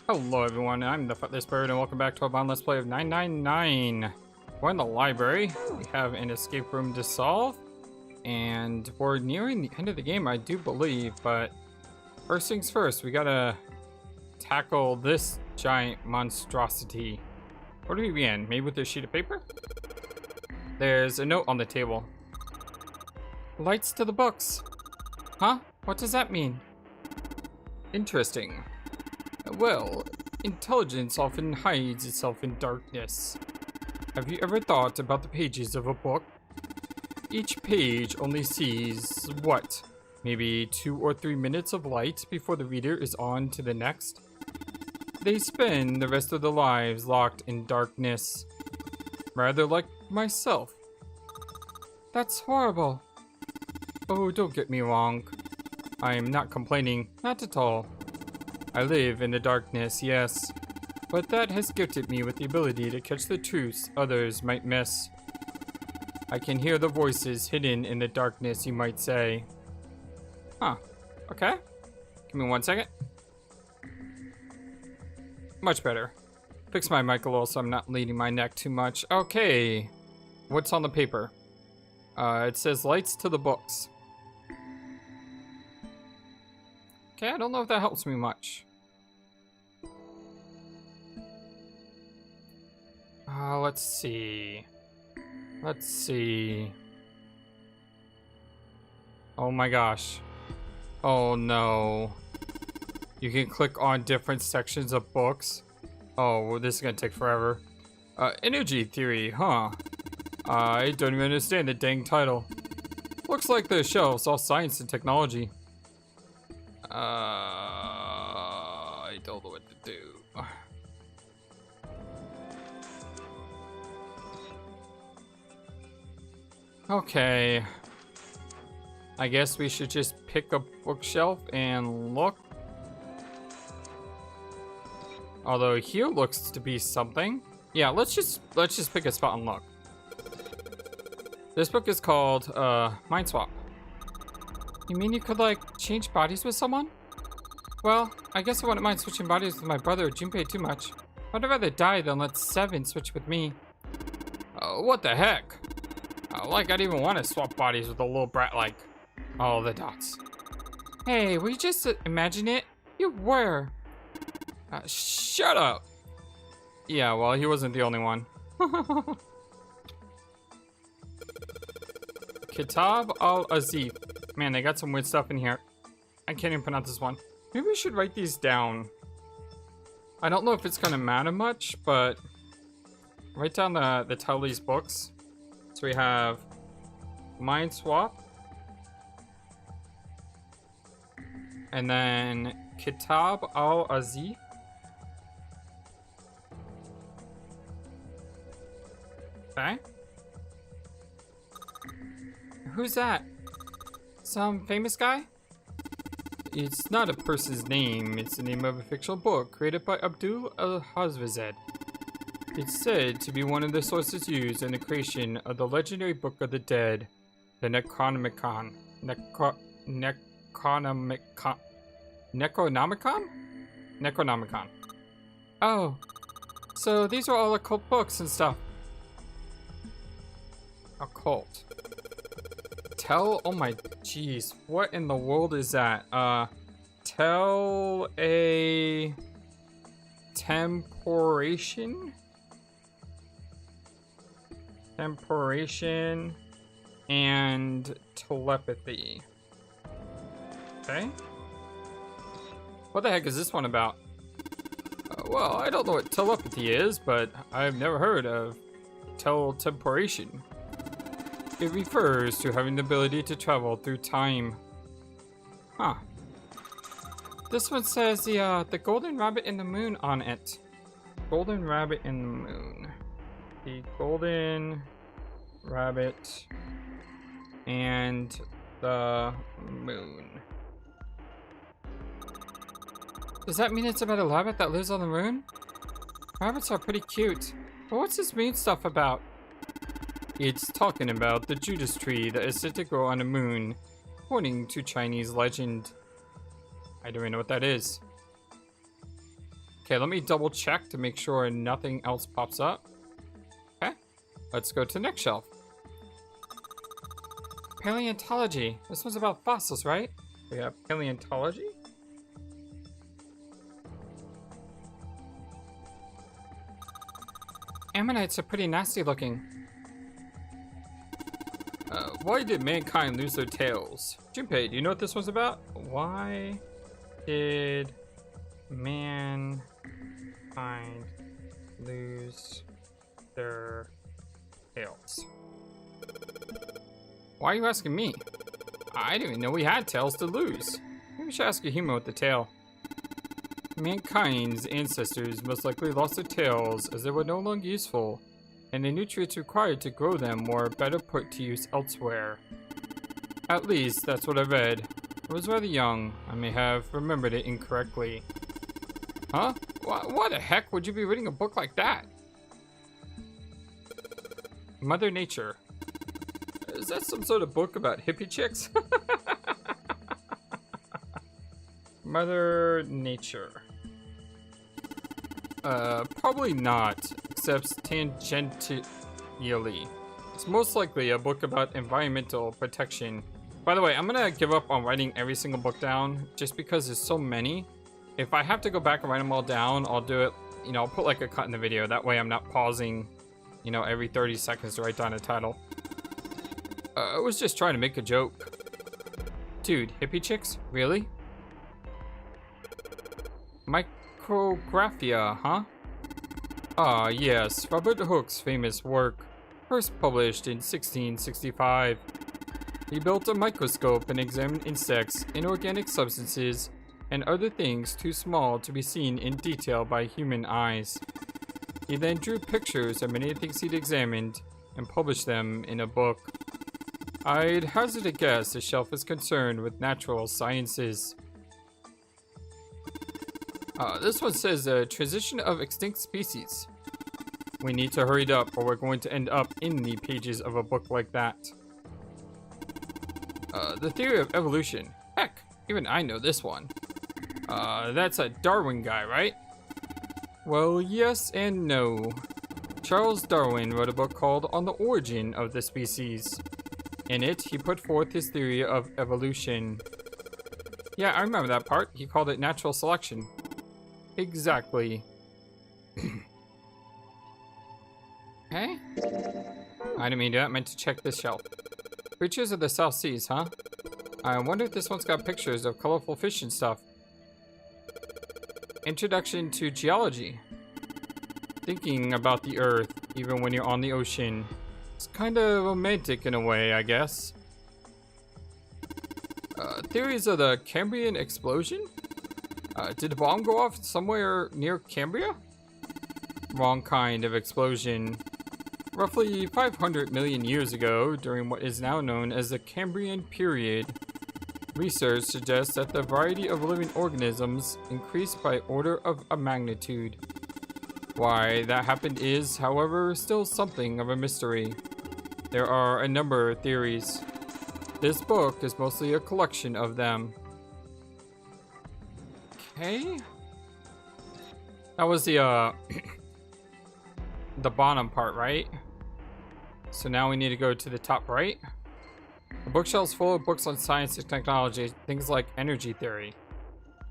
Hello everyone, I'm the FlightlessBird and welcome back to a Let's Play of 999. We're in the library. We have an escape room to solve, and we're nearing the end of the game, I do believe, but first things first, we gotta tackle this giant monstrosity. Where do we begin? Maybe with a sheet of paper? There's a note on the table. Lights to the books. Huh? What does that mean? Interesting. Well, intelligence often hides itself in darkness. Have you ever thought about the pages of a book? Each page only sees, what, maybe 2 or 3 minutes of light before the reader is on to the next? They spend the rest of their lives locked in darkness, rather like myself. That's horrible. Oh, don't get me wrong. I am not complaining, not at all. I live in the darkness, yes, but that has gifted me with the ability to catch the truths others might miss. I can hear the voices hidden in the darkness, you might say. Huh, okay. Give me 1 second. Much better. Fix my mic a little so I'm not leaning my neck too much. Okay, what's on the paper? It says lights to the books. Okay, I don't know if that helps me much. Let's see. Let's see. Oh my gosh. Oh no. You can click on different sections of books. Oh, well, this is gonna take forever. Energy theory, huh? I don't even understand the dang title. Looks like the shelves all science and technology. I don't know what to do. Okay. I guess we should just pick a bookshelf and look. Although here looks to be something. Yeah, let's just pick a spot and look. This book is called Mind Swap. You mean you could, like, change bodies with someone? Well, I guess I wouldn't mind switching bodies with my brother Junpei too much. I'd rather die than let Seven switch with me. What the heck? Like, I'd even want to swap bodies with a little brat like... Oh, the dots. Hey, were you just imagine it? You were. Shut up! Yeah, well, he wasn't the only one. Kitab al-Azif. Man, they got some weird stuff in here. I can't even pronounce this one. Maybe we should write these down. I don't know if it's gonna matter much, but write down the title of these books. So we have Mind Swap, and then Kitab al-Azif. Okay. Who's that? Some famous guy? It's not a person's name, it's the name of a fictional book created by Abdul al-Hazvazed. It's said to be one of the sources used in the creation of the legendary Book of the Dead, the Necronomicon. Necronomicon? Oh, so these are all occult books and stuff. Occult. Oh my jeez, what in the world is that? Tell a temporation? Temporation and telepathy. Okay. What the heck is this one about? Well, I don't know what telepathy is, but I've never heard of teletemporation. It refers to having the ability to travel through time. Huh. This one says the golden rabbit in the moon on it. Golden rabbit in the moon. The golden rabbit and the moon. Does that mean it's about a rabbit that lives on the moon? Rabbits are pretty cute. But what's this moon stuff about? It's talking about the Judas tree that is said to grow on the moon, according to Chinese legend. I don't even know what that is. Okay, let me double check to make sure nothing else pops up. Okay, let's go to the next shelf. Paleontology. This one's about fossils, right? We have paleontology. Ammonites are pretty nasty looking. Why did mankind lose their tails? Junpei, do you know what this one's about? Why did mankind lose their tails? Why are you asking me? I didn't even know we had tails to lose. Maybe we should ask a human with the tail. Mankind's ancestors most likely lost their tails as they were no longer useful, and the nutrients required to grow them were better put to use elsewhere. At least, that's what I read. I was rather young. I may have remembered it incorrectly. Huh? Why the heck would you be reading a book like that? Mother Nature. Is that some sort of book about hippie chicks? Mother Nature. Probably not, except tangentially. It's most likely a book about environmental protection. By the way, I'm gonna give up on writing every single book down, just because there's so many. If I have to go back and write them all down, I'll do it, you know, I'll put like a cut in the video. That way I'm not pausing, you know, every 30 seconds to write down a title. I was just trying to make a joke. Dude, hippie chicks? Really? Micrographia, huh? Ah, yes, Robert Hooke's famous work, first published in 1665. He built a microscope and examined insects, inorganic substances, and other things too small to be seen in detail by human eyes. He then drew pictures of many things he'd examined and published them in a book. I'd hazard a guess the shelf is concerned with natural sciences. This one says transition of extinct species. We need to hurry it up or we're going to end up in the pages of a book like that. The theory of evolution. Heck, even I know this one. That's a Darwin guy, right? Well, yes and no. Charles Darwin wrote a book called On the Origin of the Species. In it, he put forth his theory of evolution. Yeah, I remember that part. He called it natural selection. Exactly. Hey? I didn't mean to do that. I meant to check this shelf. Creatures of the South Seas, huh? I wonder if this one's got pictures of colorful fish and stuff. Introduction to geology. Thinking about the Earth, even when you're on the ocean. It's kind of romantic in a way, I guess. Theories of the Cambrian explosion? Did the bomb go off somewhere near Cambria? Wrong kind of explosion. Roughly 500 million years ago, during what is now known as the Cambrian period, research suggests that the variety of living organisms increased by order of a magnitude. Why that happened is, however, still something of a mystery. There are a number of theories. This book is mostly a collection of them. Okay. That was the the bottom part, right? So now we need to go to the top right. The bookshelf's full of books on science and technology, things like energy theory.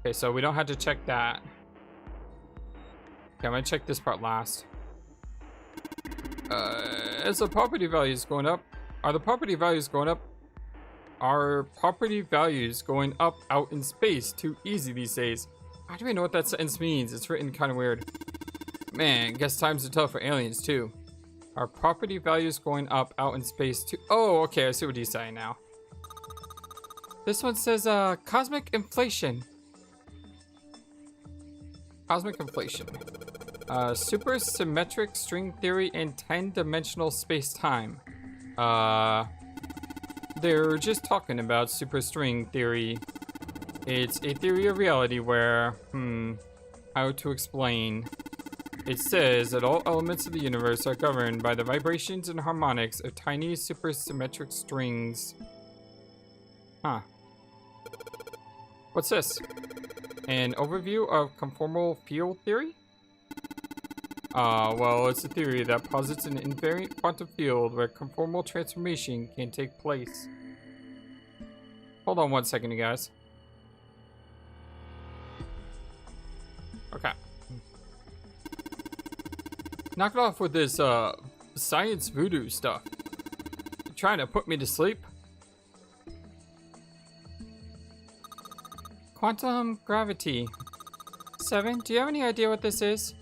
Okay, so we don't have to check that. Okay, I'm gonna check this part last. As the property values going up, are the property values going up? Are property values going up out in space too easy these days? I don't even know what that sentence means. It's written kind of weird. Man, guess times are tough for aliens too. Are property values going up out in space too? Oh, okay, I see what he's saying now. This one says, cosmic inflation. Cosmic inflation. Supersymmetric string theory in 10-dimensional space-time. They're just talking about superstring theory. It's a theory of reality where, how to explain. It says that all elements of the universe are governed by the vibrations and harmonics of tiny supersymmetric strings. Huh. What's this? An overview of conformal field theory? Well, it's a theory that posits an invariant quantum field where conformal transformation can take place. Hold on 1 second, you guys. Okay. Knock it off with this, science voodoo stuff. You trying to put me to sleep? Quantum gravity. 7, do you have any idea what this is?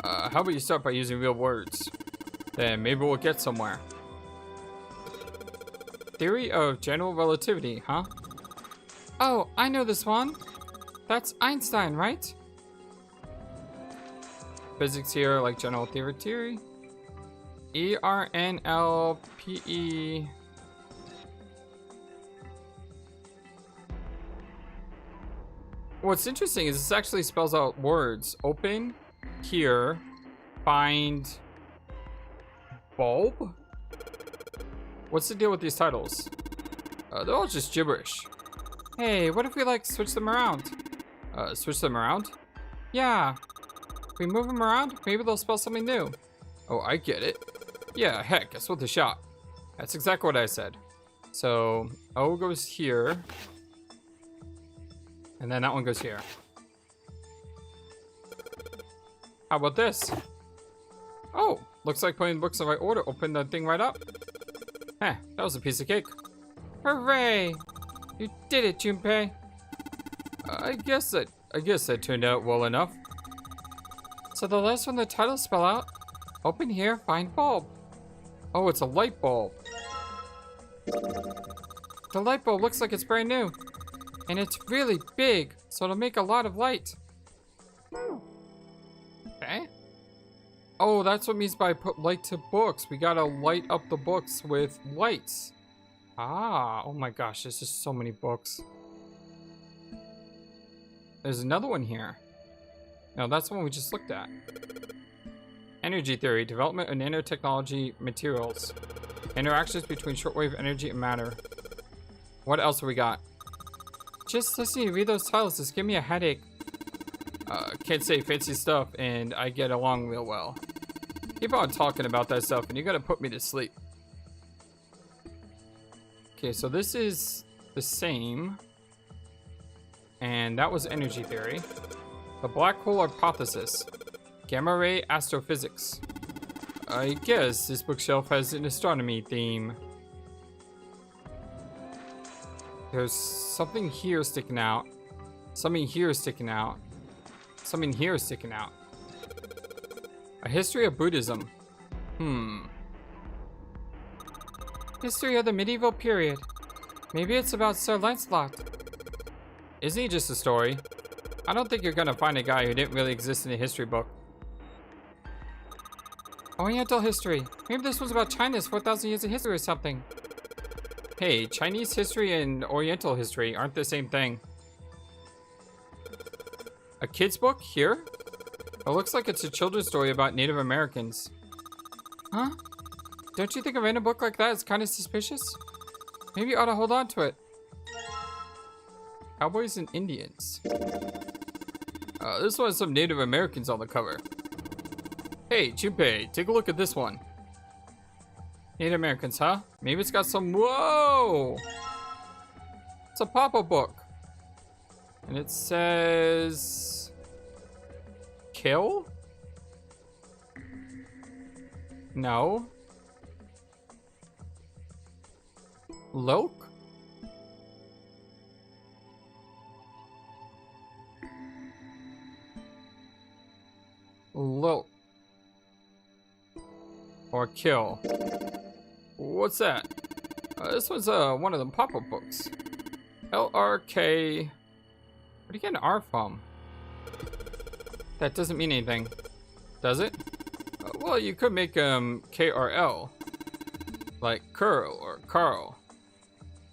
How about you start by using real words? Then maybe we'll get somewhere. Theory of general relativity, huh? Oh, I know this one. That's Einstein, right? Physics here, like general theory. ERNLPE. What's interesting is this actually spells out words. Open, here, find, bulb? What's the deal with these titles? They're all just gibberish. Hey, what if we like switch them around? Switch them around? Yeah. If we move them around, maybe they'll spell something new. Oh, I get it. Yeah, heck, it's worth a shot. That's exactly what I said. So, O goes here. And then that one goes here. How about this? Oh, looks like putting the books in the right order. Open the thing right up. Heh, that was a piece of cake. Hooray! You did it, Junpei. I guess that turned out well enough. So the letters from the title spell out. Open here, find bulb. Oh, it's a light bulb. The light bulb looks like it's brand new. And it's really big, so it'll make a lot of light. Okay. Oh, that's what it means by put light to books. We gotta light up the books with lights. Ah, oh my gosh, there's just so many books. There's another one here. No, that's the one we just looked at. Energy theory, development of nanotechnology materials. Interactions between shortwave energy and matter. What else have we got? Just listening to read those titles just give me a headache. Can't say fancy stuff and I get along real well. Keep on talking about that stuff and you gotta put me to sleep. Okay, so this is the same. And that was energy theory. The black hole hypothesis. Gamma ray astrophysics. I guess this bookshelf has an astronomy theme. There's something here sticking out. Something here sticking out. Something here sticking out. A history of Buddhism. History of the medieval period. Maybe it's about Sir Lancelot. Isn't he just a story? I don't think you're gonna find a guy who didn't really exist in a history book. Oriental history. Maybe this was about China's 4,000 years of history or something. Hey, Chinese history and Oriental history aren't the same thing. A kid's book? Here? It looks like it's a children's story about Native Americans. Huh? Don't you think a random book like that is kind of suspicious? Maybe you ought to hold on to it. Cowboys and Indians. This one has some Native Americans on the cover. Hey, Junpei, take a look at this one. Native Americans, huh? Maybe it's got some... Whoa! It's a pop-up book. And it says... Kill? No. Loke? Loke. Or kill. What's that? This was one of the pop-up books. LRK. Where do you get an R from? That doesn't mean anything. Does it? Well, you could make KRL. Like curl or Carl.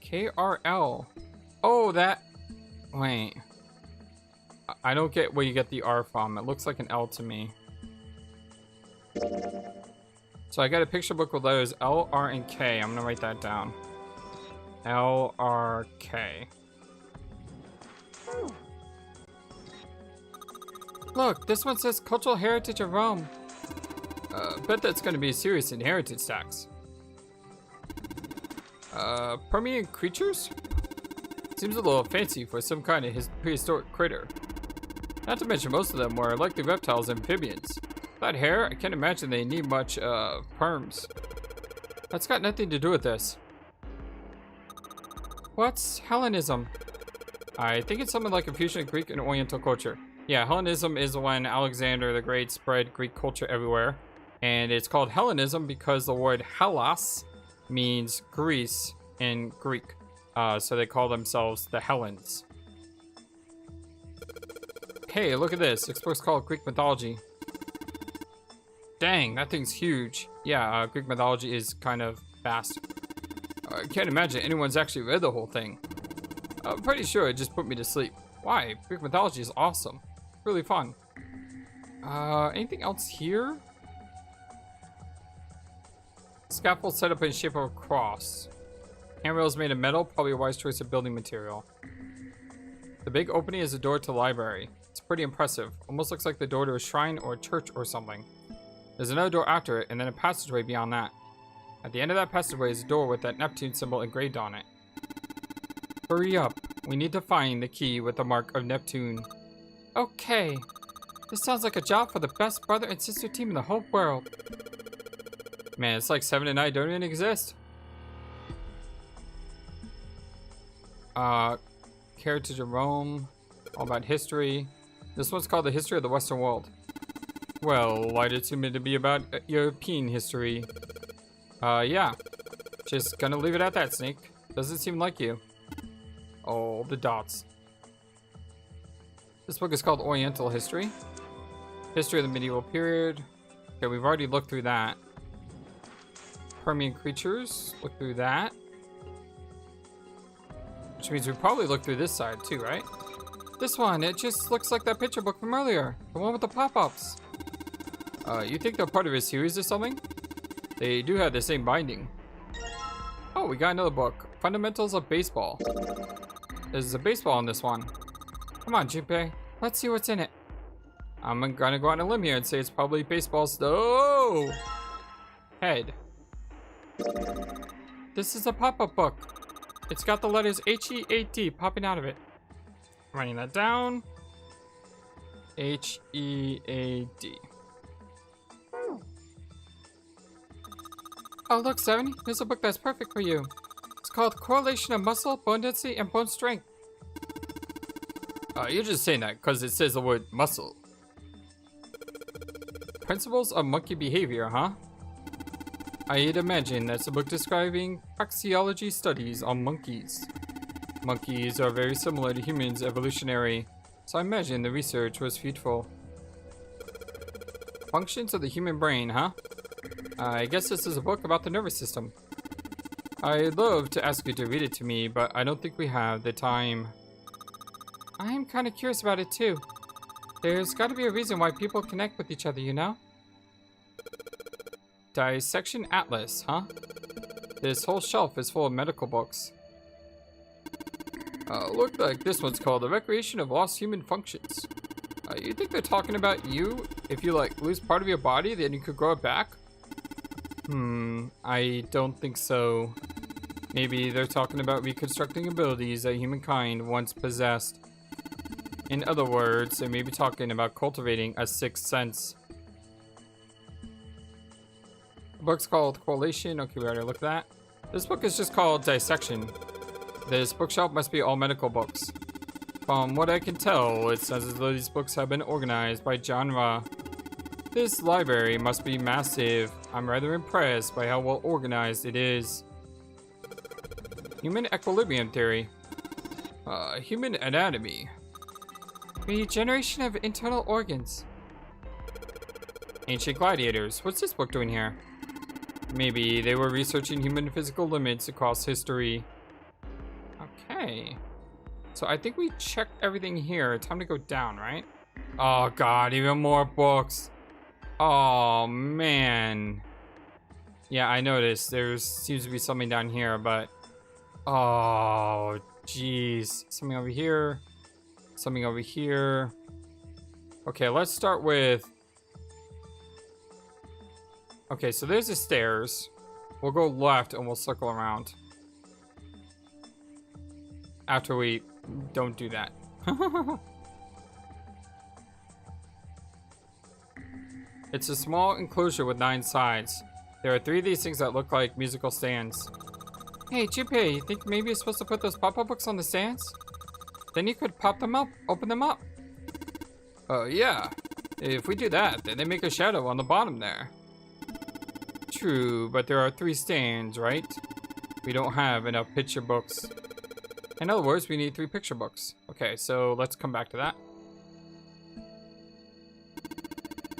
KRL. Oh, that. Wait. I don't get where you get the R from. It looks like an L to me. So I got a picture book with letters L, R, and K. I'm gonna write that down. L, R, K. Look, this one says Cultural Heritage of Rome. Bet that's gonna be a serious inheritance tax. Permian creatures? Seems a little fancy for some kind of prehistoric critter. Not to mention most of them were likely reptiles and amphibians. Without hair, I can't imagine they need much, perms. That's got nothing to do with this. What's Hellenism? I think it's something like a fusion of Greek and Oriental culture. Yeah, Hellenism is when Alexander the Great spread Greek culture everywhere. And it's called Hellenism because the word Hellas means Greece in Greek. So they call themselves the Hellenes. Hey, look at this. This book's called Greek Mythology. Dang, that thing's huge. Yeah, Greek mythology is kind of vast. I can't imagine anyone's actually read the whole thing. I'm pretty sure it just put me to sleep. Why? Greek mythology is awesome. Really fun. Anything else here? Scaffold set up in the shape of a cross. Handrails made of metal, probably a wise choice of building material. The big opening is a door to the library. It's pretty impressive. Almost looks like the door to a shrine or a church or something. There's another door after it, and then a passageway beyond that. At the end of that passageway is a door with that Neptune symbol engraved on it. Hurry up. We need to find the key with the mark of Neptune. Okay. This sounds like a job for the best brother and sister team in the whole world. Man, it's like 7 and 9 don't even exist. Heritage of Rome. All about history. This one's called The History of the Western World. Well, I'd assume it to be about European history. Yeah. Just gonna leave it at that, Snake. Doesn't seem like you. Oh, the dots. This book is called Oriental History. History of the medieval period. Okay, we've already looked through that. Permian creatures. Look through that. Which means we probably look through this side too, right? This one, it just looks like that picture book from earlier. The one with the pop-ups. You think they're part of a series or something? They do have the same binding. Oh, we got another book. Fundamentals of Baseball. There's a baseball in this one. Come on, Junpei. Let's see what's in it. I'm gonna go on a limb here and say it's probably baseball's head. This is a pop-up book. It's got the letters H-E-A-D popping out of it. Writing that down. H-E-A-D. Oh, look, 7. Here's a book that's perfect for you. It's called Correlation of Muscle, Bone Density, and Bone Strength. You're just saying that because it says the word muscle. Principles of Monkey Behavior, huh? I'd imagine that's a book describing praxeology studies on monkeys. Monkeys are very similar to humans evolutionary, so I imagine the research was fruitful. Functions of the human brain, huh? I guess this is a book about the nervous system. I'd love to ask you to read it to me, but I don't think we have the time. I'm kind of curious about it too. There's got to be a reason why people connect with each other, you know? Dissection Atlas, huh? This whole shelf is full of medical books. Look like this one's called The Recreation of Lost Human Functions. You think they're talking about you? If you, like, lose part of your body, then you could grow it back? I don't think so. Maybe they're talking about reconstructing abilities that humankind once possessed. In other words, they may be talking about cultivating a sixth sense. The book's called Correlation. Okay, we already looked at that. This book is just called Dissection. This bookshelf must be all medical books. From what I can tell, it sounds as though these books have been organized by genre. This library must be massive. I'm rather impressed by how well organized it is. Human equilibrium theory. Human anatomy. Regeneration of internal organs. Ancient gladiators. What's this book doing here? Maybe they were researching human physical limits across history. Okay. So I think we checked everything here. Time to go down, right? Oh god, even more books. Oh man. Yeah, I noticed. There seems to be something down here, but... Oh, jeez. Something over here. Something over here. Okay, let's start with... Okay, so there's the stairs. We'll go left and we'll circle around. After we don't do that. It's a small enclosure with 9 sides. There are 3 of these things that look like musical stands. Hey, Junpei, you think maybe you're supposed to put those pop-up books on the stands? Then you could pop them up, open them up. Oh, yeah. If we do that, then they make a shadow on the bottom there. True, but there are 3 stands, right? We don't have enough picture books. In other words, we need 3 picture books. Okay, so let's come back to that.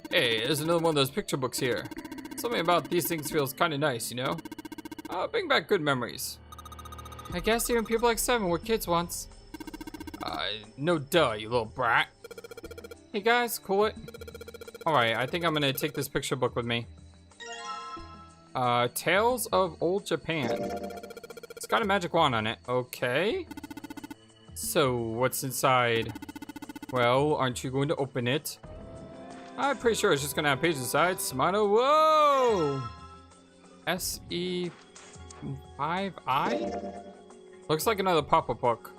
Hey, there's another one of those picture books here. Something about these things feels kind of nice, you know? Bring back good memories. I guess even people like 7 were kids once. No duh, you little brat. Hey guys, cool it? Alright, I think I'm gonna take this picture book with me. Tales of Old Japan. It's got a magic wand on it. Okay. So, what's inside? Well, aren't you going to open it? I'm pretty sure it's just gonna have pages inside. Smano, whoa! SE5I? Looks like another pop-up book.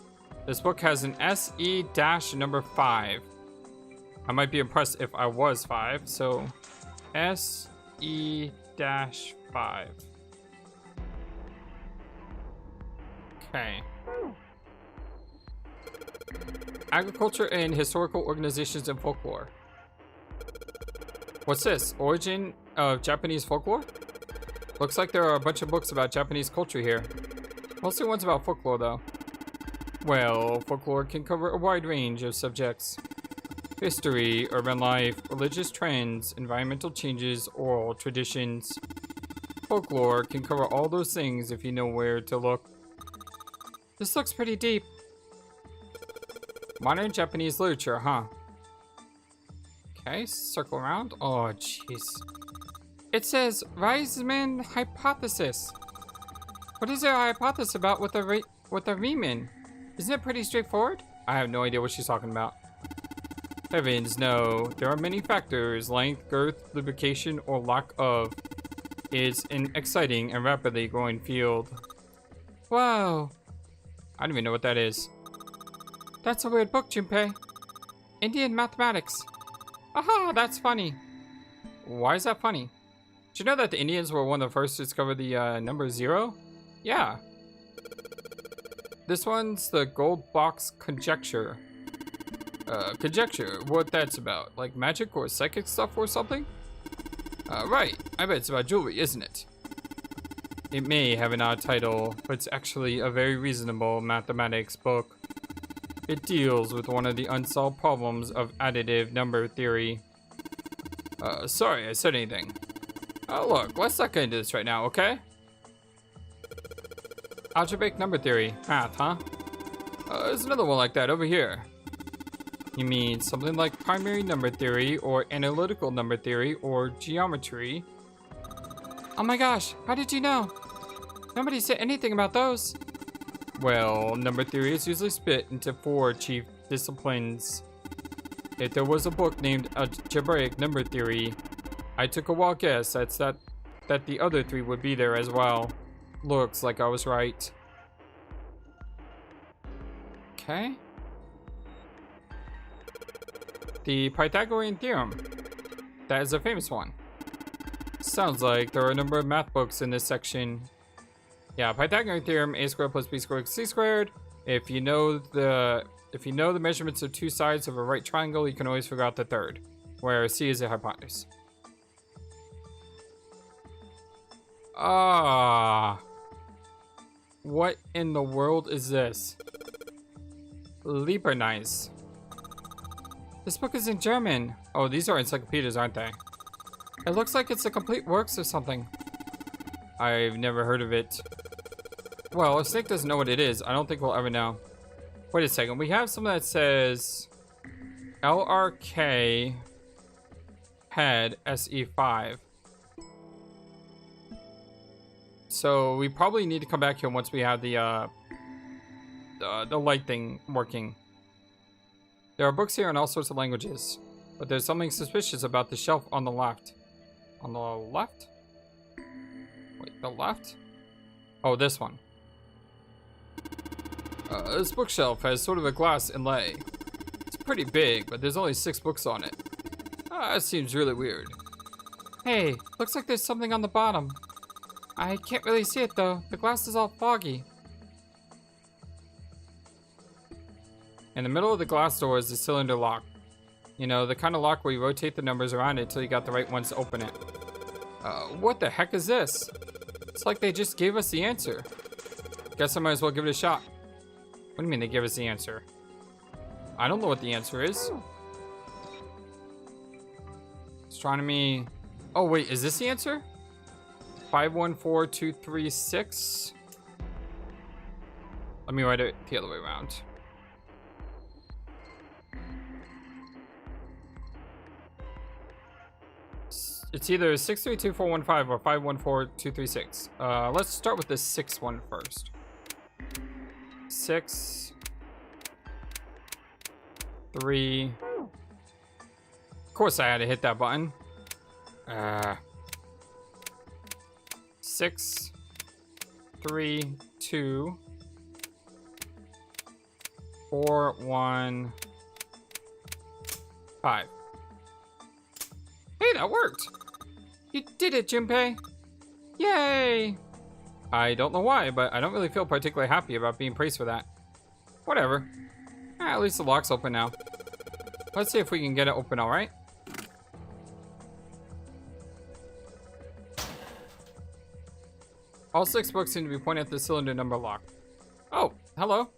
This book has an SE-5. I might be impressed if I was 5, so SE-5. Okay. Agriculture and historical organizations and folklore. What's this? Origin of Japanese folklore? Looks like there are a bunch of books about Japanese culture here. Mostly ones about folklore, though. Well, folklore can cover a wide range of subjects. History, urban life, religious trends, environmental changes, oral traditions. Folklore can cover all those things if you know where to look. This looks pretty deep. Modern Japanese literature, huh? Okay, circle around. Oh, jeez. It says Reisman hypothesis. What is their hypothesis about with the Riemann? Isn't it pretty straightforward? I have no idea what she's talking about. Heavens, no. There are many factors. Length, girth, lubrication, or lack of. It's an exciting and rapidly growing field. Whoa. I don't even know what that is. That's a weird book, Junpei. Indian mathematics. Aha, that's funny. Why is that funny? Did you know that the Indians were one of the first to discover the number 0? Yeah. This one's the gold box conjecture. Conjecture, what that's about? Like magic or psychic stuff or something? Right. I bet it's about jewelry, isn't it? It may have an odd title, but it's actually a very reasonable mathematics book. It deals with one of the unsolved problems of additive number theory. Sorry I said anything. Look, let's not get into this right now, okay? Algebraic number theory. Math, huh? There's another one like that over here. You mean something like primary number theory, or analytical number theory, or geometry? Oh my gosh, how did you know? Nobody said anything about those. Well, number theory is usually split into 4 chief disciplines. If there was a book named Algebraic Number Theory, I took a wild guess that the other 3 would be there as well. Looks like I was right. Okay. The Pythagorean theorem. That is a famous one. Sounds like there are a number of math books in this section. Yeah, Pythagorean theorem, a squared plus b squared equals c squared. If you know the measurements of 2 sides of a right triangle, you can always figure out the third, where c is a hypotenuse. What in the world is this? Liebernice. This book is in German. Oh, these are encyclopedias, aren't they? It looks like it's a complete works or something. I've never heard of it. Well, if Snake doesn't know what it is, I don't think we'll ever know. Wait a second. We have something that says LRK head SE5. So we probably need to come back here once we have the light thing working. There are books here in all sorts of languages. But there's something suspicious about the shelf on the left. On the left? Wait, the left? Oh, this one. This bookshelf has sort of a glass inlay. It's pretty big, but there's only 6 books on it. That seems really weird. Hey, looks like there's something on the bottom. I can't really see it though. The glass is all foggy. In the middle of the glass door is the cylinder lock. You know, the kind of lock where you rotate the numbers around it until you got the right ones to open it. What the heck is this? It's like they just gave us the answer. Guess I might as well give it a shot. What do you mean they gave us the answer? I don't know what the answer is. Astronomy. Oh wait, is this the answer? 514236. Let me write it the other way around. It's either 632415 or 514236. Let's start with the 6th one first. 6 3. Of course I had to hit that button. 6 3 2 4 1 5. Hey, that worked. You did it, Junpei. Yay! I don't know why, but I don't really feel particularly happy about being praised for that. Whatever. At least the lock's open now. Let's see if we can get it open all right. All 6 books seem to be pointing at the cylinder number lock. Oh, hello.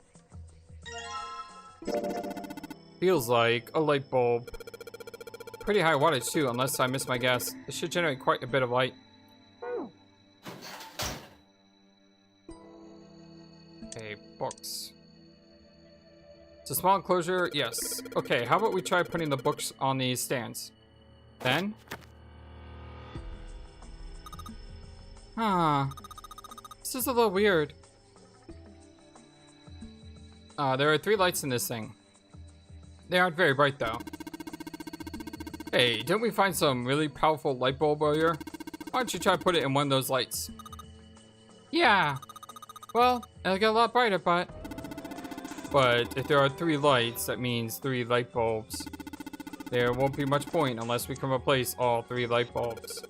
Feels like a light bulb. Pretty high wattage too, unless I missed my guess. It should generate quite a bit of light. Okay, books. It's a small enclosure, yes. Okay, how about we try putting the books on these stands? Then? Huh. This is a little weird. There are 3 lights in this thing. They aren't very bright though. Hey, didn't we find some really powerful light bulb earlier? Why don't you try to put it in one of those lights? Yeah. Well, it'll get a lot brighter, but if there are 3 lights, that means 3 light bulbs. There won't be much point unless we can replace all 3 light bulbs.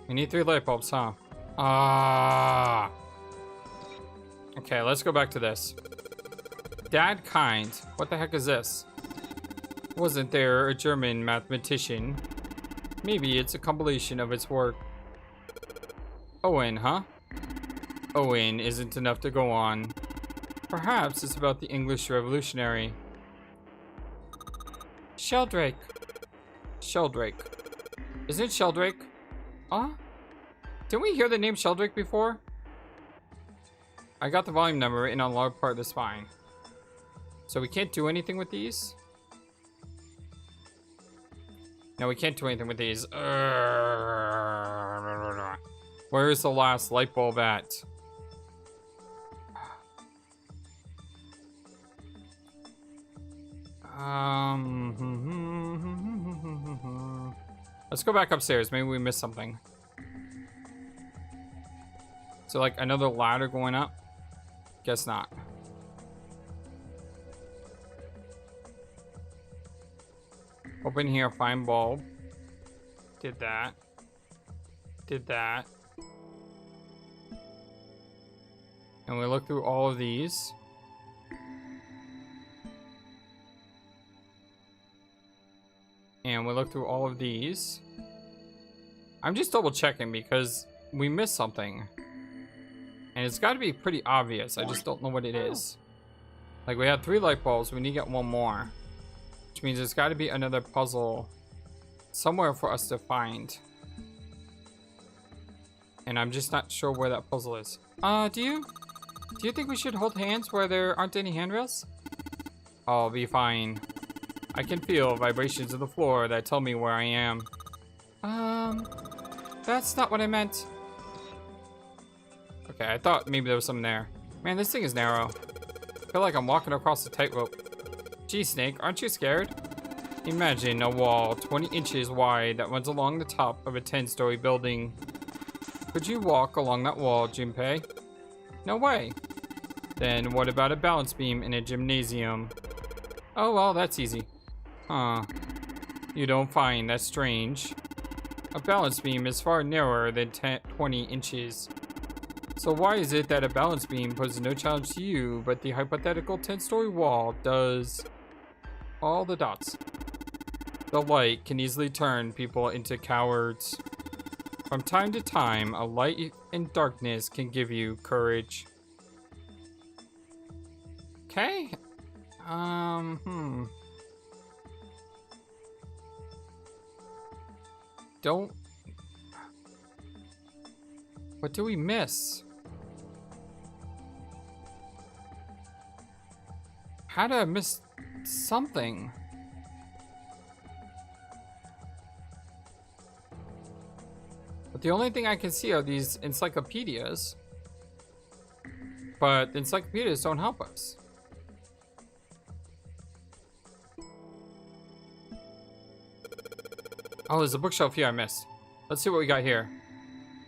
We need 3 light bulbs, huh? Ah. Okay, let's go back to this. Dad kind. What the heck is this? Wasn't there a German mathematician? Maybe it's a compilation of its work. Owen, huh? Owen isn't enough to go on. Perhaps it's about the English Revolutionary. Sheldrake. Sheldrake. Isn't it Sheldrake? Didn't we hear the name Sheldrake before? I got the volume number written on the lower part of the spine. So we can't do anything with these? No, we can't do anything with these. Where is the last light bulb at? Let's go back upstairs. Maybe we missed something. So like another ladder going up? Guess not. Open here, find bulb. Did that. Did that. And we look through all of these. And we look through all of these. I'm just double checking because we missed something. And it's got to be pretty obvious. I just don't know what it is. Like we had 3 light bulbs. We need to get 1 more. Which means there's got to be another puzzle somewhere for us to find. And I'm just not sure where that puzzle is. Do you think we should hold hands where there aren't any handrails? I'll be fine. I can feel vibrations of the floor that tell me where I am. That's not what I meant. Okay, I thought maybe there was something there. Man, this thing is narrow. I feel like I'm walking across a tightrope. Gee, Snake, aren't you scared? Imagine a wall 20 inches wide that runs along the top of a 10-story building. Could you walk along that wall, Junpei? No way. Then what about a balance beam in a gymnasium? Oh, well, that's easy. Huh. You don't find that strange? A balance beam is far narrower than 20 inches. So why is it that a balance beam poses no challenge to you, but the hypothetical 10-story wall does? All the dots. The light can easily turn people into cowards. From time to time, a light and darkness can give you courage. Okay. Don't... What do we miss? How did I miss something? But the only thing I can see are these encyclopedias. But the encyclopedias don't help us. Oh, there's a bookshelf here I missed. Let's see what we got here.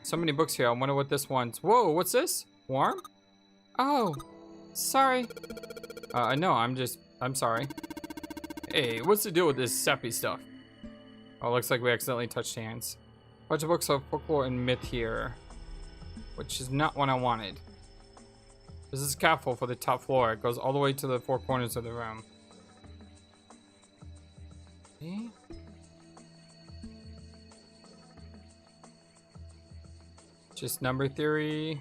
So many books here. I wonder what this one's. Whoa, what's this? Warm? Oh, sorry. No, I'm sorry. Hey, what's the deal with this sappy stuff? Oh, looks like we accidentally touched hands. Bunch of books of folklore and myth here, which is not what I wanted. This is scaffold for the top floor. It goes all the way to the four corners of the room. Okay. Just number theory.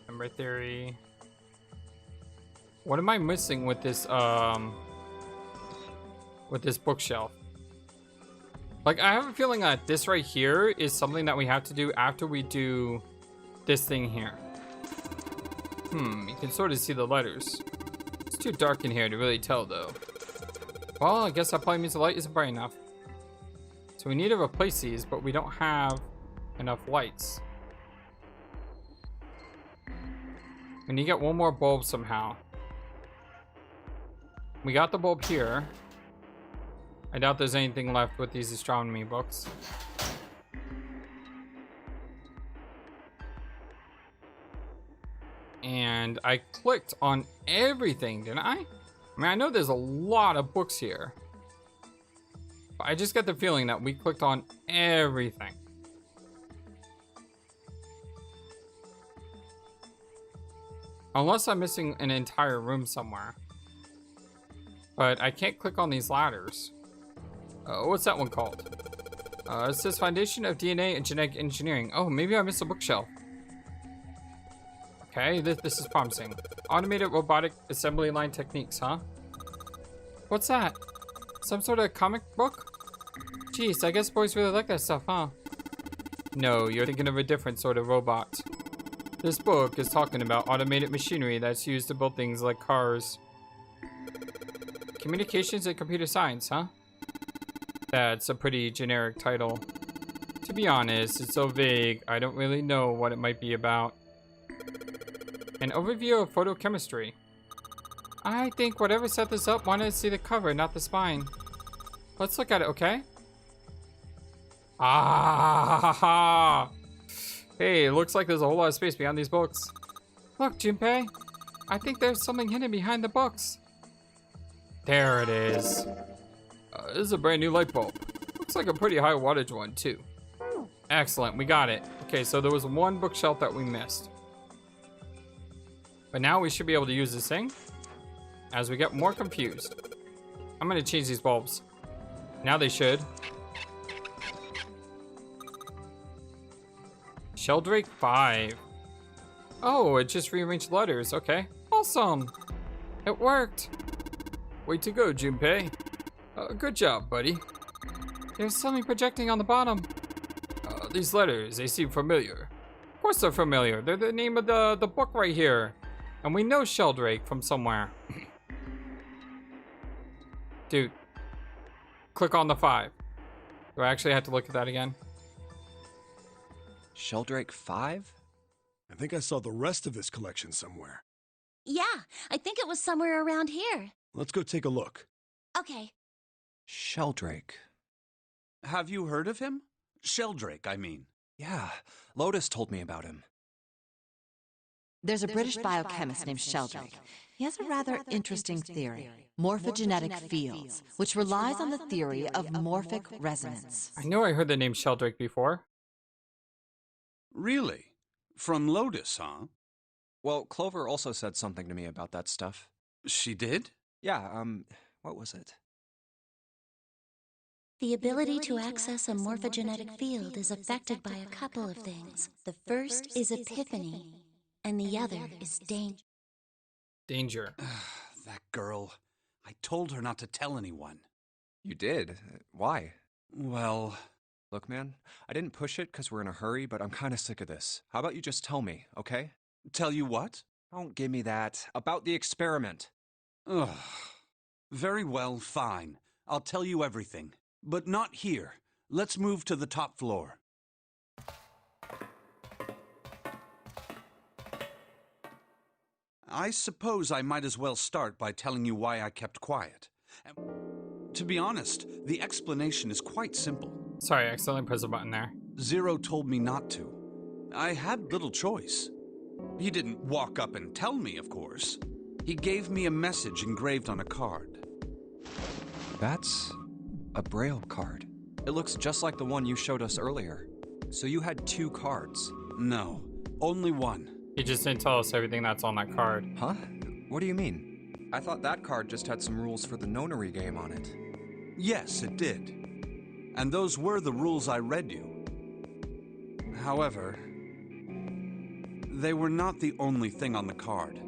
Number theory. What am I missing with this bookshelf? Like, I have a feeling that this right here is something that we have to do after we do this thing here. You can sort of see the letters. It's too dark in here to really tell, though. Well, I guess that probably means the light isn't bright enough. So we need to replace these, but we don't have enough lights. We need to get one more bulb somehow. We got the bulb here. I doubt there's anything left with these astronomy books. And I clicked on everything, didn't I? I mean, I know there's a lot of books here. But I just got the feeling that we clicked on everything. Unless I'm missing an entire room somewhere. But I can't click on these ladders. What's that one called? It says Foundation of DNA and Genetic Engineering. Oh, maybe I missed a bookshelf. Okay, this is promising. Automated robotic assembly line techniques, huh? What's that? Some sort of comic book? Jeez, I guess boys really like that stuff, huh? No, you're thinking of a different sort of robot. This book is talking about automated machinery that's used to build things like cars. Communications and computer science, huh? That's a pretty generic title. To be honest, it's so vague, I don't really know what it might be about. An overview of photochemistry. I think whatever set this up wanted to see the cover, not the spine. Let's look at it, okay? Ah! Hey, it looks like there's a whole lot of space behind these books. Look, Junpei. I think there's something hidden behind the books. There it is. This is a brand new light bulb. Looks like a pretty high wattage one, too. Excellent, we got it. Okay, so there was one bookshelf that we missed. But now we should be able to use this thing as we get more confused. I'm gonna change these bulbs. Now they should. Sheldrake 5. Oh, it just rearranged letters. Okay. Awesome. It worked. Way to go, Junpei. Good job, buddy. There's something projecting on the bottom. These letters, they seem familiar. Of course they're familiar. They're the name of the book right here. And we know Sheldrake from somewhere. Dude. Click on the 5. Do I actually have to look at that again? Sheldrake 5? I think I saw the rest of this collection somewhere. Yeah, I think it was somewhere around here. Let's go take a look. Okay. Sheldrake. Have you heard of him? Sheldrake, I mean. Yeah, Lotus told me about him. There's a British biochemist named Sheldrake. He has a rather interesting theory, morphogenetic fields, which relies on the theory of morphic resonance. I know I heard the name Sheldrake before. Really? From Lotus, huh? Well, Clover also said something to me about that stuff. She did? Yeah, what was it? The ability to access a morphogenetic field is affected by a couple of things. The first is epiphany, and the other is danger. Danger. That girl. I told her not to tell anyone. You did? Why? Well... Look, man, I didn't push it because we're in a hurry, but I'm kind of sick of this. How about you just tell me, okay? Tell you what? Don't give me that. About the experiment. Ugh. Very well, fine. I'll tell you everything. But not here. Let's move to the top floor. I suppose I might as well start by telling you why I kept quiet. To be honest, the explanation is quite simple. Sorry, I accidentally pressed the button there. Zero told me not to. I had little choice. He didn't walk up and tell me, of course. He gave me a message engraved on a card. That's a Braille card. It looks just like the one you showed us earlier. So you had 2 cards. No, only one. He just didn't tell us everything that's on that card. Huh? What do you mean? I thought that card just had some rules for the nonary game on it. Yes, it did. And those were the rules I read you. However, they were not the only thing on the card.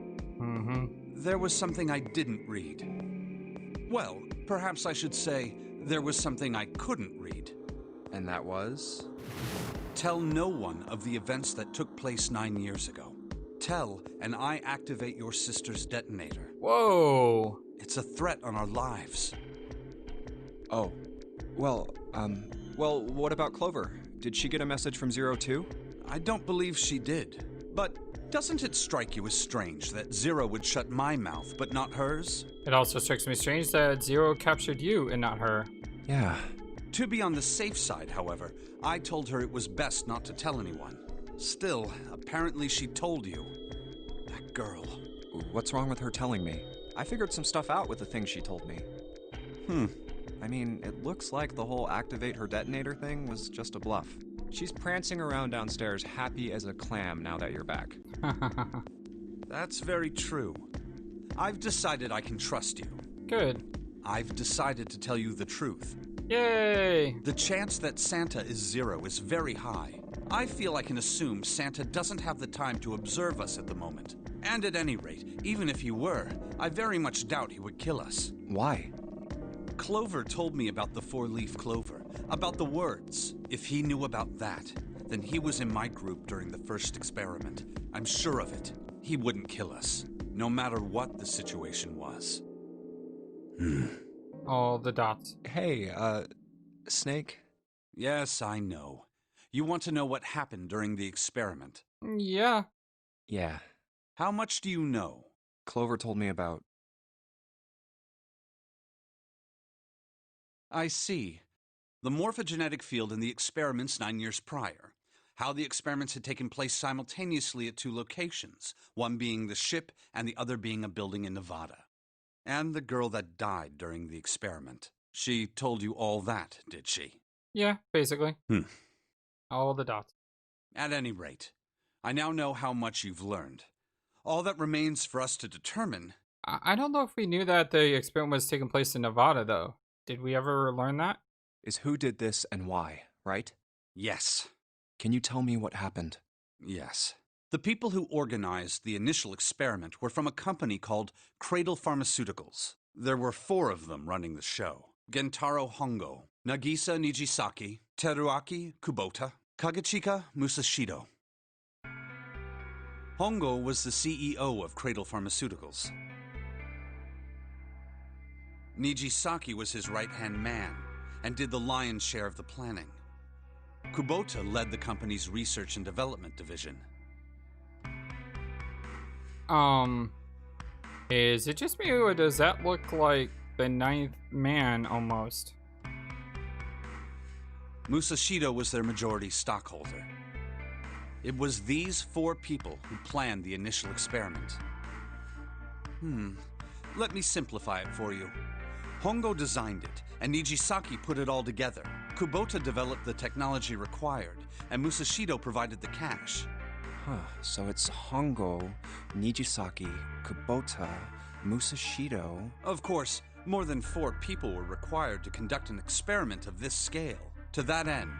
There was something I didn't read. Well, perhaps I should say there was something I couldn't read. And that was? Tell no one of the events that took place 9 years ago. Tell, and I activate your sister's detonator. Whoa! It's a threat on our lives. Oh. Well, what about Clover? Did she get a message from Zero too? I don't believe she did. But doesn't it strike you as strange that Zero would shut my mouth, but not hers? It also strikes me strange that Zero captured you and not her. Yeah. To be on the safe side, however, I told her it was best not to tell anyone. Still, apparently she told you. That girl. What's wrong with her telling me? I figured some stuff out with the things she told me. I mean, it looks like the whole activate her detonator thing was just a bluff. She's prancing around downstairs happy as a clam now that you're back. That's very true. I've decided I can trust you. Good. I've decided to tell you the truth. Yay! The chance that Santa is Zero is very high. I feel I can assume Santa doesn't have the time to observe us at the moment. And at any rate, even if he were, I very much doubt he would kill us. Why? Clover told me about the 4-leaf clover, about the words. If he knew about that, then he was in my group during the first experiment. I'm sure of it. He wouldn't kill us, no matter what the situation was. All the dots. Hey, Snake? Yes, I know. You want to know what happened during the experiment? Yeah. Yeah. How much do you know? Clover told me about... I see. The morphogenetic field in the experiments 9 years prior. How the experiments had taken place simultaneously at 2 locations, one being the ship and the other being a building in Nevada. And the girl that died during the experiment. She told you all that, did she? Yeah, basically. All the dots. At any rate, I now know how much you've learned. All that remains for us to determine... I don't know if we knew that the experiment was taking place in Nevada, though. Did we ever learn that? Is who did this and why, right? Yes. Can you tell me what happened? Yes. The people who organized the initial experiment were from a company called Cradle Pharmaceuticals. There were 4 of them running the show. Gentaro Hongo, Nagisa Nijisaki, Teruaki Kubota, Kagechika Musashido. Hongo was the CEO of Cradle Pharmaceuticals. Nijisaki was his right-hand man and did the lion's share of the planning. Kubota led the company's research and development division. Is it just me or does that look like the ninth man almost. Musashido was their majority stockholder. It was these 4 people who planned the initial experiment. Let me simplify it for you. Hongo designed it, and Nijisaki put it all together. Kubota developed the technology required, and Musashido provided the cash. Huh, so it's Hongo, Nijisaki, Kubota, Musashido. Of course, more than 4 people were required to conduct an experiment of this scale. To that end,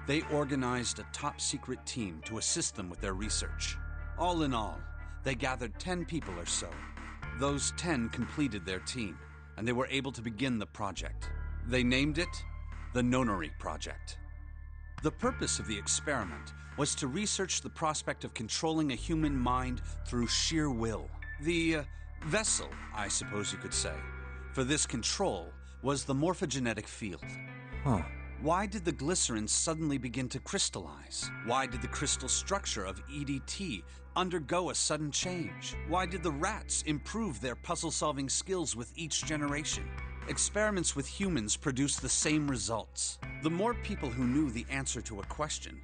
they organized a top-secret team to assist them with their research. All in all, they gathered 10 people or so. Those 10 completed their team, and they were able to begin the project. They named it the Nonary Project. The purpose of the experiment was to research the prospect of controlling a human mind through sheer will. The vessel, I suppose you could say, for this control was the morphogenetic field. Huh. Why did the glycerin suddenly begin to crystallize? Why did the crystal structure of EDT undergo a sudden change? Why did the rats improve their puzzle-solving skills with each generation? Experiments with humans produced the same results. The more people who knew the answer to a question,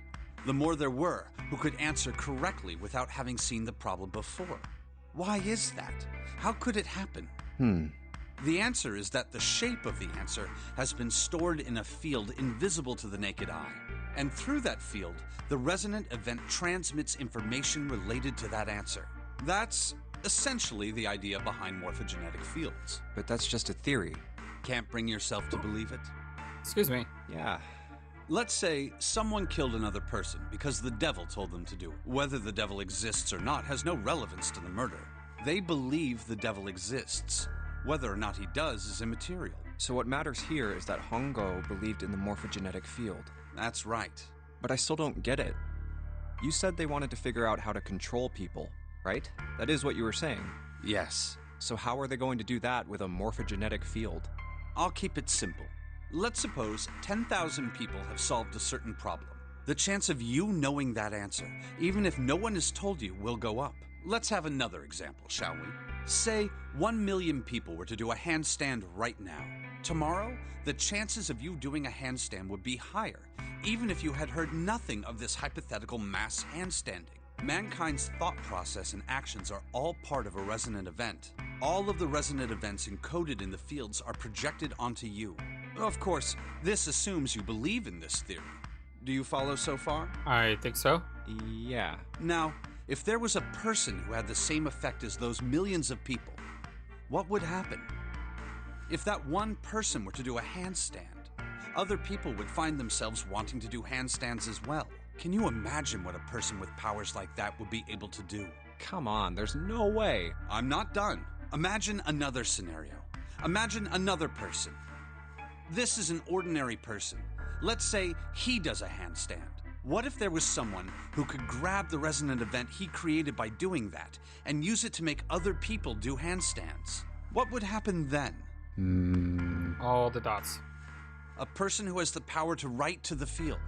the more there were who could answer correctly without having seen the problem before. Why is that? How could it happen? The answer is that the shape of the answer has been stored in a field invisible to the naked eye. And through that field, the resonant event transmits information related to that answer. That's essentially the idea behind morphogenetic fields. But that's just a theory. Can't bring yourself to believe it? Excuse me. Yeah. Let's say someone killed another person because the devil told them to do it. Whether the devil exists or not has no relevance to the murder. They believe the devil exists. Whether or not he does is immaterial. So what matters here is that Hongo believed in the morphogenetic field. That's right. But I still don't get it. You said they wanted to figure out how to control people, right? That is what you were saying. Yes. So how are they going to do that with a morphogenetic field? I'll keep it simple. Let's suppose 10,000 people have solved a certain problem. The chance of you knowing that answer, even if no one has told you, will go up. Let's have another example, shall we? Say 1 million people were to do a handstand right now. Tomorrow, the chances of you doing a handstand would be higher, even if you had heard nothing of this hypothetical mass handstanding. Mankind's thought process and actions are all part of a resonant event. All of the resonant events encoded in the fields are projected onto you. Of course, this assumes you believe in this theory. Do you follow so far? I think so. Yeah. Now, if there was a person who had the same effect as those millions of people, what would happen? If that one person were to do a handstand, other people would find themselves wanting to do handstands as well. Can you imagine what a person with powers like that would be able to do? Come on, there's no way. I'm not done. Imagine another scenario. Imagine another person. This is an ordinary person. Let's say he does a handstand. What if there was someone who could grab the resonant event he created by doing that and use it to make other people do handstands? What would happen then? All the dots. A person who has the power to write to the field,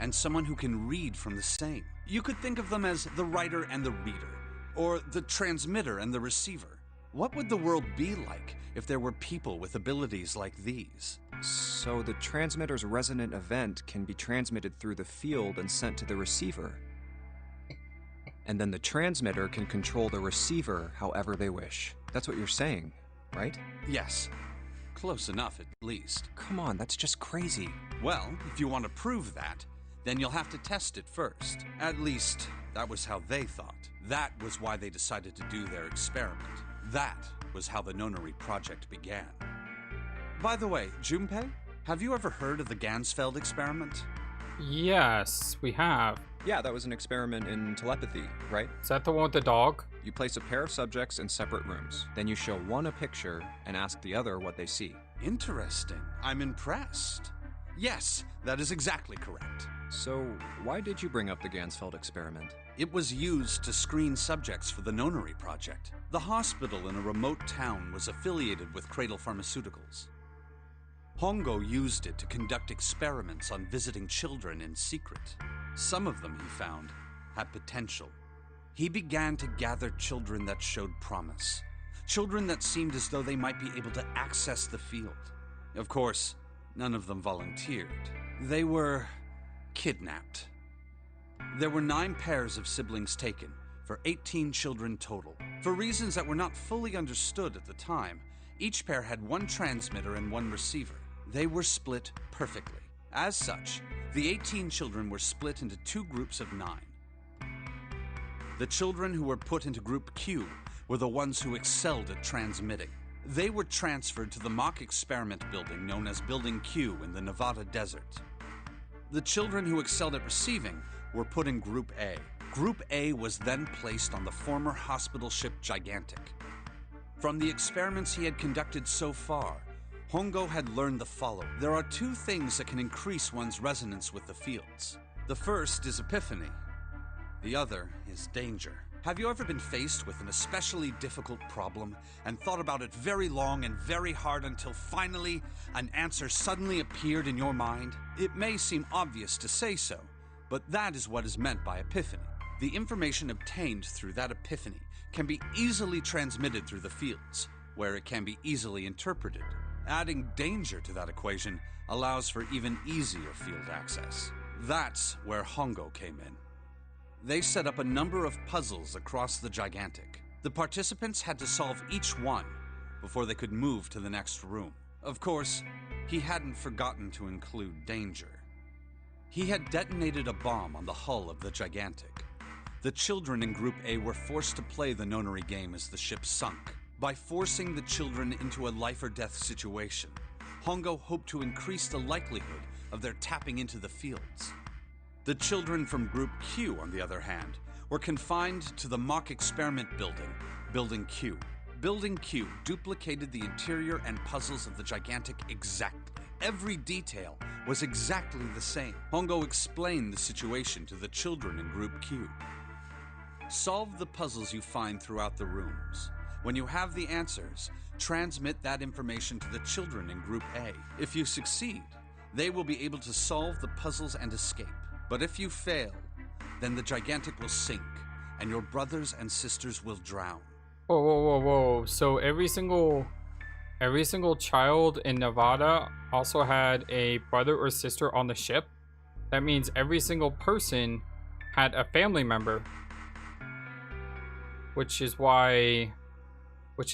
and someone who can read from the same. You could think of them as the writer and the reader, or the transmitter and the receiver. What would the world be like if there were people with abilities like these? So the transmitter's resonant event can be transmitted through the field and sent to the receiver. And then the transmitter can control the receiver however they wish. That's what you're saying, right? Yes. Close enough, at least. Come on, that's just crazy. Well, if you want to prove that, then you'll have to test it first. At least, that was how they thought. That was why they decided to do their experiment. That was how the Nonary Project began. By the way, Junpei, have you ever heard of the Gansfeld experiment? Yes, we have. Yeah, that was an experiment in telepathy, right? Is that the one with the dog? You place a pair of subjects in separate rooms. Then you show one a picture and ask the other what they see. Interesting. I'm impressed. Yes, that is exactly correct. So, why did you bring up the Gansfeld experiment? It was used to screen subjects for the Nonary Project. The hospital in a remote town was affiliated with Cradle Pharmaceuticals. Hongo used it to conduct experiments on visiting children in secret. Some of them, he found, had potential. He began to gather children that showed promise, Children that seemed as though they might be able to access the field. Of course, none of them volunteered. They were kidnapped. There were 9 pairs of siblings taken, for 18 children total. For reasons that were not fully understood at the time, each pair had 1 transmitter and 1 receiver. They were split perfectly. As such, the 18 children were split into 2 groups of 9. The children who were put into Group Q were the ones who excelled at transmitting. They were transferred to the mock experiment building known as Building Q in the Nevada desert. The children who excelled at receiving were put in Group A. Group A was then placed on the former hospital ship Gigantic. From the experiments he had conducted so far, Hongo had learned the following. There are 2 things that can increase one's resonance with the fields. The first is epiphany. The other is danger. Have you ever been faced with an especially difficult problem and thought about it very long and very hard until finally an answer suddenly appeared in your mind? It may seem obvious to say so, but that is what is meant by epiphany. The information obtained through that epiphany can be easily transmitted through the fields, where it can be easily interpreted. Adding danger to that equation allows for even easier field access. That's where Hongo came in. They set up a number of puzzles across the Gigantic. The participants had to solve each one before they could move to the next room. Of course, he hadn't forgotten to include danger. He had detonated a bomb on the hull of the Gigantic. The children in Group A were forced to play the nonary game as the ship sunk. By forcing the children into a life-or-death situation, Hongo hoped to increase the likelihood of their tapping into the fields. The children from Group Q, on the other hand, were confined to the mock experiment building, Building Q. Building Q duplicated the interior and puzzles of the Gigantic exactly. Every detail was exactly the same. Hongo explained the situation to the children in Group Q. Solve the puzzles you find throughout the rooms. When you have the answers, transmit that information to the children in Group A. If you succeed, they will be able to solve the puzzles and escape. But if you fail, then the Gigantic will sink, and your brothers and sisters will drown. Whoa, whoa, whoa, whoa. So every single child in Nevada also had a brother or sister on the ship? That means every single person had a family member. Which is why it's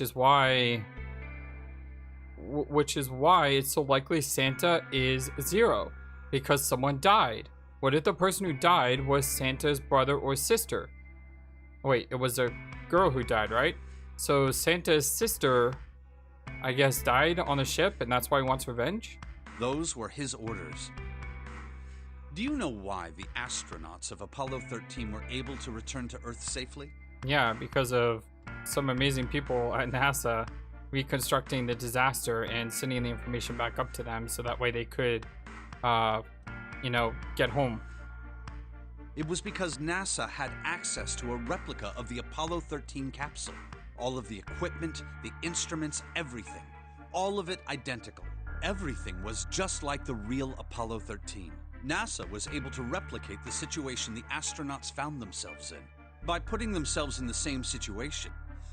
so likely Santa is Zero, because someone died. What if the person who died was Santa's brother or sister? Wait, it was a girl who died, right? So Santa's sister, I guess, died on the ship, and that's why he wants revenge? Those were his orders. Do you know why the astronauts of Apollo 13 were able to return to Earth safely? Yeah, because of some amazing people at NASA reconstructing the disaster and sending the information back up to them so that way they could, get home. It was because NASA had access to a replica of the Apollo 13 capsule. All of the equipment, the instruments, everything. All of it identical. Everything was just like the real Apollo 13. NASA was able to replicate the situation the astronauts found themselves in. By putting themselves in the same situation,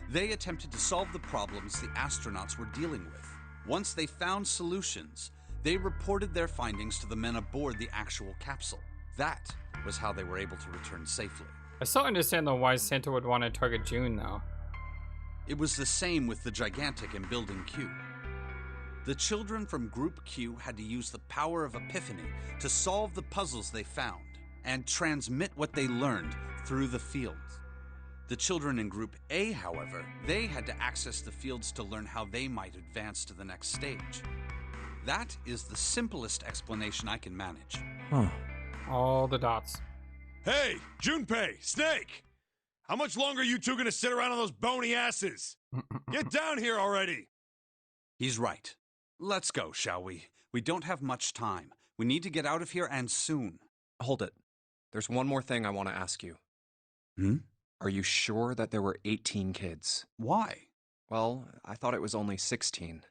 they attempted to solve the problems the astronauts were dealing with. Once they found solutions, they reported their findings to the men aboard the actual capsule. That was how they were able to return safely. I still understand though why Santa would want to target June though. It was the same with the Gigantic in Building Q. The children from Group Q had to use the power of epiphany to solve the puzzles they found and transmit what they learned through the fields. The children in Group A, however, they had to access the fields to learn how they might advance to the next stage. That is the simplest explanation I can manage. All the dots. Hey, Junpei, Snake! How much longer are you two gonna sit around on those bony asses? Get down here already! He's right. Let's go, shall we? We don't have much time. We need to get out of here, and soon. Hold it. There's one more thing I want to ask you. Are you sure that there were 18 kids? Why? Well, I thought it was only 16.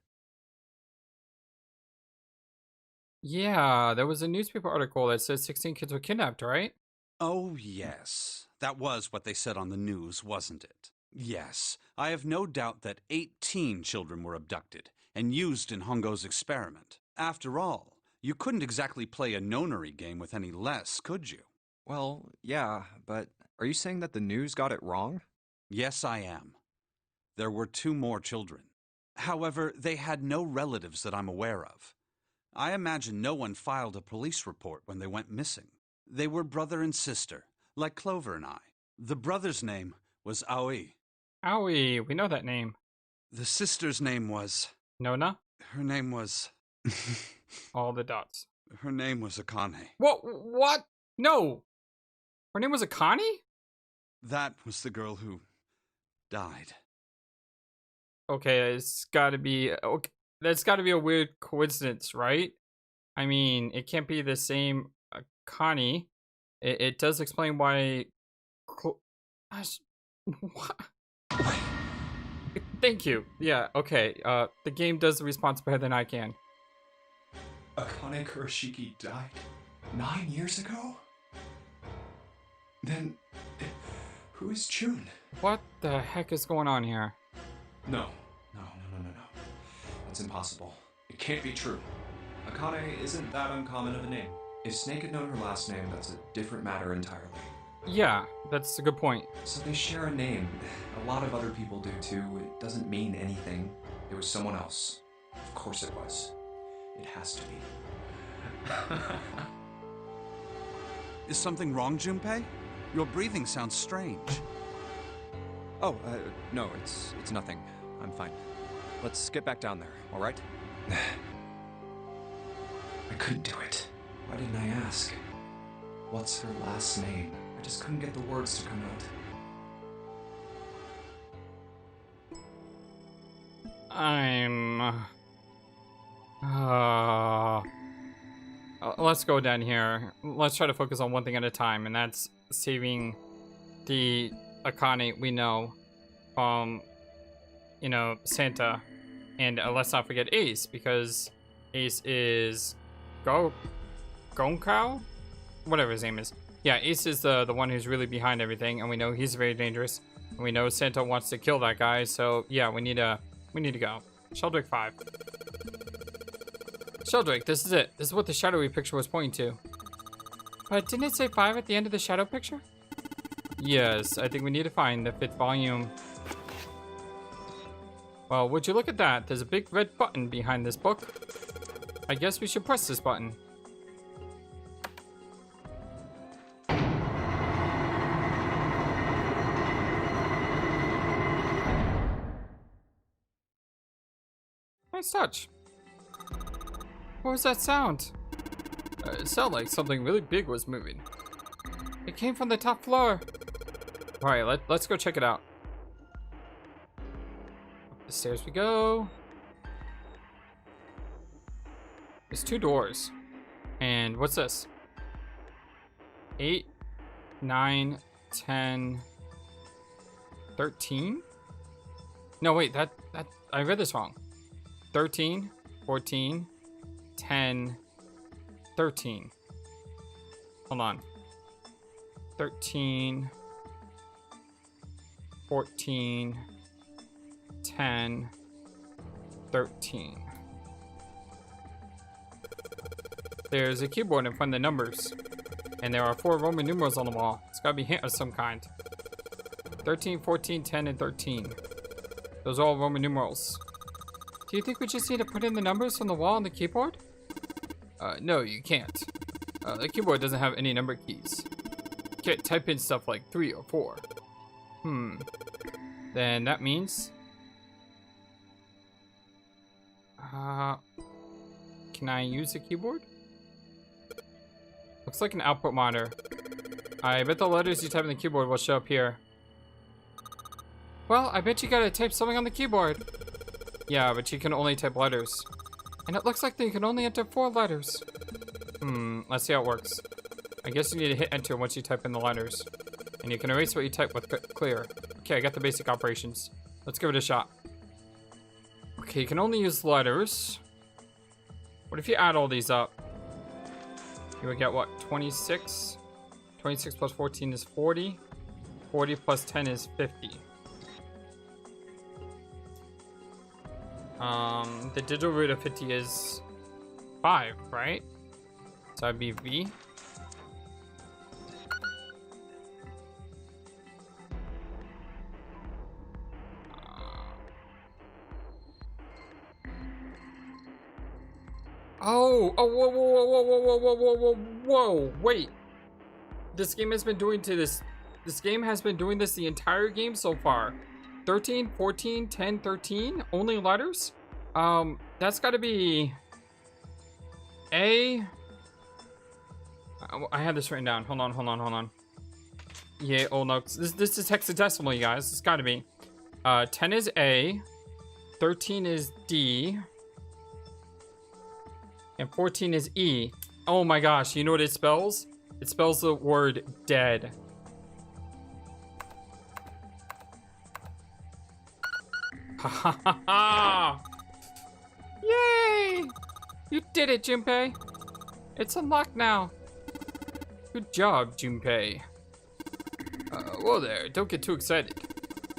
Yeah, there was a newspaper article that said 16 kids were kidnapped, right? Oh, yes. That was what they said on the news, wasn't it? Yes, I have no doubt that 18 children were abducted and used in Hongo's experiment. After all, you couldn't exactly play a nonary game with any less, could you? Well, yeah, but are you saying that the news got it wrong? Yes, I am. There were 2 more children. However, they had no relatives that I'm aware of. I imagine no one filed a police report when they went missing. They were brother and sister, like Clover and I. The brother's name was Aoi. Owie, we know that name. The sister's name was... Nona? Her name was... All the dots. Her name was Akane. What? No! Her name was Akane? That was the girl who died. Okay, it's gotta be... Okay, that's gotta be a weird coincidence, right? I mean, it can't be the same Akane. It does explain why... Gosh, what? Thank you. Yeah, okay. The game does the response better than I can. Akane Kurashiki died 9 years ago? Then, who is June? What the heck is going on here? No. That's impossible. It can't be true. Akane isn't that uncommon of a name. If Snake had known her last name, that's a different matter entirely. Yeah, that's a good point. So they share a name. A lot of other people do too. It doesn't mean anything. It was someone else. Of course it was. It has to be. Is something wrong, Junpei? Your breathing sounds strange. Oh, no, it's nothing. I'm fine. Let's get back down there, all right? I couldn't do it. Why didn't I ask? What's her last name? I just couldn't get the words to come out. Let's go down here. Let's try to focus on one thing at a time, and that's saving the Akane we know from, Santa. And let's not forget Ace, because Ace is Gonkao? Whatever his name is. Yeah, Ace is the one who's really behind everything, and we know he's very dangerous. And we know Santa wants to kill that guy, so yeah, we need to go. Sheldrake 5. Sheldrake, this is it. This is what the shadowy picture was pointing to. But didn't it say 5 at the end of the shadow picture? Yes, I think we need to find the 5th volume. Well, would you look at that? There's a big red button behind this book. I guess we should press this button. Nice touch. What was that sound? It sounded like something really big was moving. It came from the top floor. Alright, let's go check it out. Up the stairs we go. There's 2 doors. And what's this? 8, 9, 10, 13? No, wait, that I read this wrong. 13, 14, 10, 13. Hold on. 13, 14, 10, 13. There's a keyboard in front of the numbers. And there are 4 Roman numerals on the wall. It's gotta be a hint of some kind. 13, 14, 10, and 13. Those are all Roman numerals. Do you think we just need to put in the numbers on the wall on the keyboard? No, you can't. The keyboard doesn't have any number keys. You can't type in stuff like 3 or 4. Then that means... can I use the keyboard? Looks like an output monitor. I bet the letters you type in the keyboard will show up here. Well, I bet you gotta type something on the keyboard. Yeah, but you can only type letters. And it looks like you can only enter 4 letters. Let's see how it works. I guess you need to hit enter once you type in the letters. And you can erase what you type with clear. Okay, I got the basic operations. Let's give it a shot. Okay, you can only use letters. What if you add all these up? You would get what, 26? 26 plus 14 is 40. 40 plus 10 is 50. The digital root of 50 is 5, right? So that'd be V. Oh, whoa, whoa, whoa, whoa, whoa, whoa, whoa, whoa, whoa, wait. This game has been doing this game has been doing this the entire game so far. 13, 14, 10, 13, only letters? That's gotta be A. I had this written down. Hold on. Yeah, oh no, this is hexadecimal, you guys. It's gotta be. 10 is A, 13 is D, and 14 is E. Oh my gosh, you know what it spells? It spells the word dead. Ha ha ha ha! Yay! You did it, Junpei! It's unlocked now. Good job, Junpei. Whoa there, don't get too excited.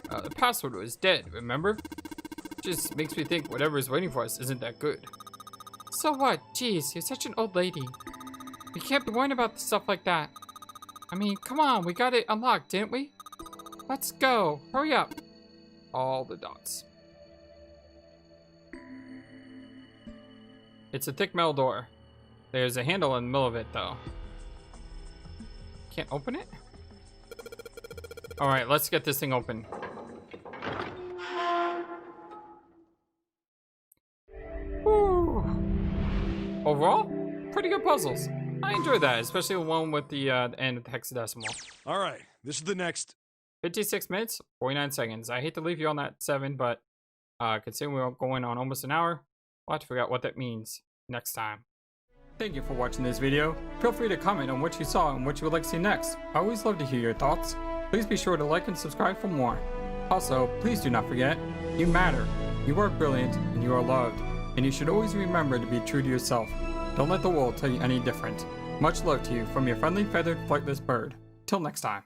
The password was dead, remember? Just makes me think whatever is waiting for us isn't that good. So what? Jeez, you're such an old lady. We can't be worrying about stuff like that. I mean, come on, we got it unlocked, didn't we? Let's go, hurry up. All the dots. It's a thick metal door. There's a handle in the middle of it, though. Can't open it? Alright, let's get this thing open. Woo. Overall, pretty good puzzles. I enjoyed that, especially the one with the end of the hexadecimal. All right, this is the next. 56 minutes, 49 seconds. I hate to leave you on that 7, but considering we're going on almost an hour, we'll have to figure out what that means next time. Thank you for watching this video. Feel free to comment on what you saw and what you would like to see next. I always love to hear your thoughts. Please be sure to like and subscribe for more. Also, please do not forget, you matter. You are brilliant and you are loved. And you should always remember to be true to yourself. Don't let the world tell you any different. Much love to you from your friendly feathered flightless bird. Till next time.